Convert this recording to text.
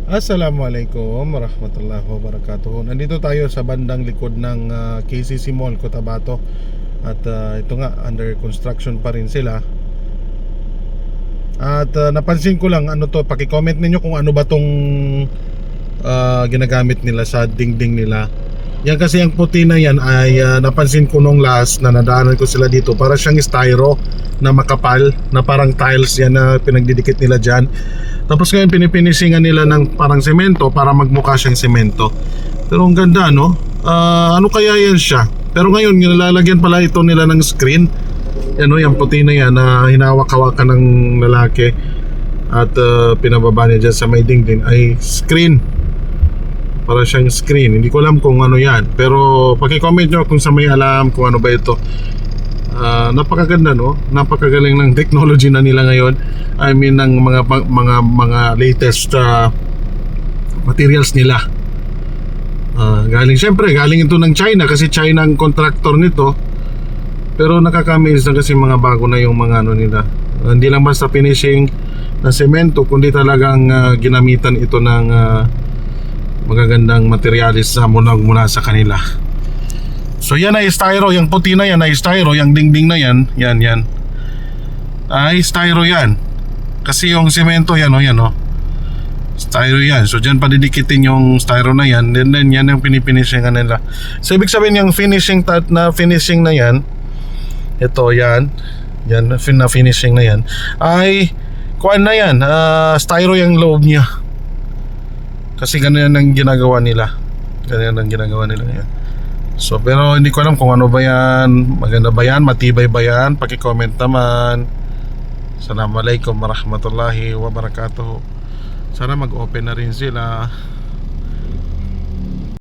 Assalamualaikum warahmatullahi wabarakatuh. Nandito tayo sa bandang likod ng KCC Mall, Cotabato. At ito nga, under construction pa rin sila. At napansin ko lang, ano to, paki-comment ninyo kung ano ba tong ginagamit nila sa dingding nila. Yan kasi ang puti na yan ay napansin ko nung last na nadaanan ko sila dito. Para siyang styro na makapal, na parang tiles yan na pinagdidikit nila dyan. Tapos ngayon pinipinisingan nila ng parang semento para magmukha siyang semento. Pero ang ganda, no? Ano kaya yan siya? Pero ngayon nilalagyan pala ito nila ng screen. Yan, no? Yung puti na yan na hinawak-hawakan ng lalaki. At pinababa niya dyan sa may dingding ay screen. Para siyang screen. Hindi ko alam kung ano yan. Pero paki-comment nyo kung sa may alam kung ano ba ito. Napakaganda, no? Napakagaling ng technology na nila ngayon. I mean ng mga latest materials nila. Galing ito ng China kasi China ang contractor nito. Pero nakaka-amaze na kasi mga bago na yung mga ano nila. Hindi lang basta finishing na semento, kundi talagang ginamitan ito ng magagandang materialis mula sa kanila. So yan ay styro, yung puti na yan ay styro, yung dingding na yan, yan ay styro yan. Kasi yung semento yan, styro yan. So dyan padidikitin yung styro na yan. Then yan yung pinipinishingan nila. So ibig sabihin yung finishing na yan, ito yan na finishing na yan ay kuan na yan, styro yung loob niya. Kasi ganyan ang ginagawa nila. Yan. So pero hindi ko alam kung ano ba yan. Maganda ba yan? Matibay ba yan? Paki-comment naman. Assalamualaikum warahmatullahi wabarakatuh. Sana mag-open na rin sila.